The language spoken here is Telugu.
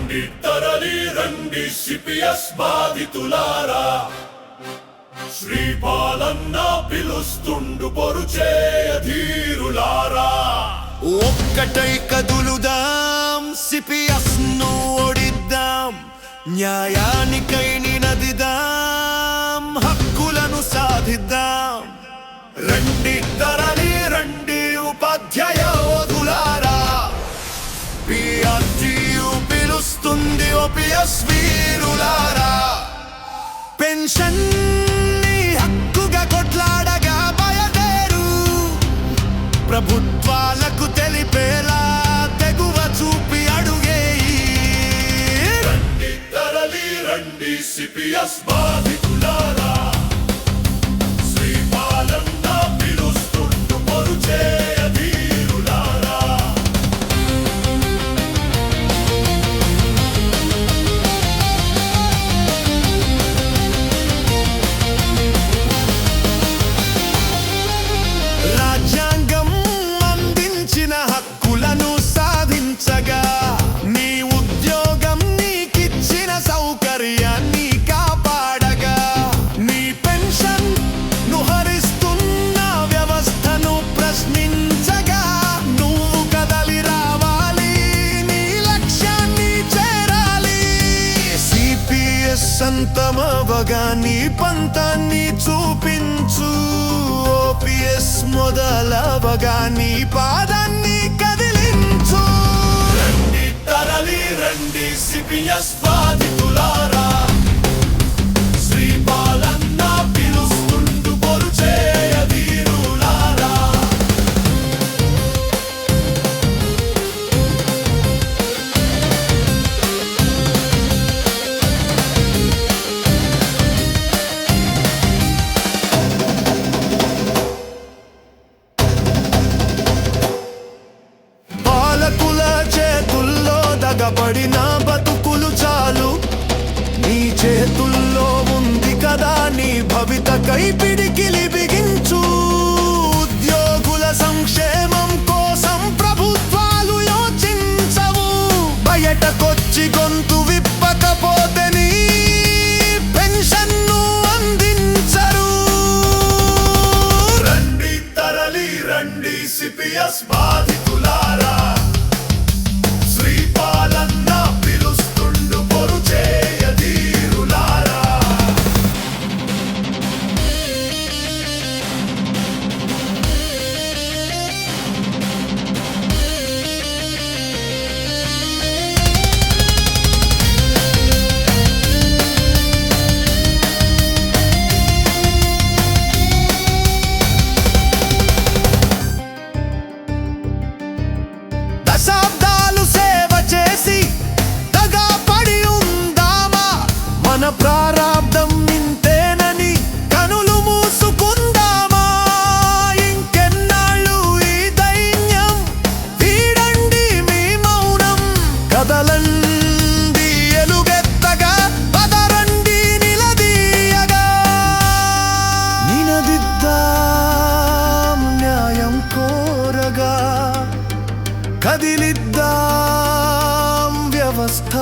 రండి తరలి రండి సిపిఎస్ బాధితులారా, శ్రీపాలన్న పిలుస్తుండు పొరుచేయ ధీరులారా. ఒక్కటై కదులుదాం, సిపిఎస్ ను ఓడిద్దాం, న్యాయానికై నినదిదాం, హక్కులను సాధిద్దాం. రండి తరలి రండి ఉపాధ్యాయ యోధులారా, పిఆర్టీయు పిలుస్తుంది ఓపీఎస్ వీరులారా. పెన్షన్ ని హక్కుగా కొట్లాడగా బయదేరు, ప్రభుత్వాలకు తెలిపేలా తెగువ చూపి అడుగేయి. రండి తరలి రండి సిపిఎస్ బాధితులారా, శ్రీపాలన్న పిలుస్తుండు పొరుచేయ ధీరులారా. రాజ్యాంగం అందించిన హక్కులను సాధించగా, నీ ఉద్యోగం నీకిచ్చిన సౌకర్యాన్ని కాపాడగా, నీ పెన్షన్ ను హరిస్తున్న వ్యవస్థను ప్రశ్నించగా, నువ్వు కదలి రావాలి, నీ లక్ష్యాన్ని చేరాలి. సిపిఎస్ అంతమవగా నీ పంతాన్ని చూపించు, ఓపీఎస్ మొదలవగా నీ పాదాన్ని కదిలించు. రండి తరలి రండి సిపిఎస్ బాధితులారా, శ్రీపాలన్న పిలుస్తుండు పొరుచేయ ధీరులారా. పాలకుల చేతుల్లో దగబడిన బతుకులు చాలు, నీ చేతుల్లో ఉంది కదా నీ భవితకై పిడికిలి బిగించు. ఉద్యోగుల సంక్షేమం కోసం ప్రభుత్వాలు యోచించవు, బయటకొచ్చి గొంతు విప్పకపోతే నీ పెన్షన్ను అందించరు. రండి తరలి రండి సిపిఎస్ బాధితులారా, శ్రీపాలన్న పిలుస్తుండు పొరుచేయ ధీరులారా. దశాబ్దాలు సేవ చేసి దగా పడి ఉందామా, మన ప్రారాబ్దం ఇంతేనని కనులు మూసుకుందామా. ఇంకెన్నాళ్ళు ఈ దైన్యం, వీడండి మీ మౌనం, కదలండి ఎలుగెత్తగా, పదరండి నిలదీయగా. నినదిద్దాం న్యాయం కోరగా, కదిలిద్దాం వ్యవస్థ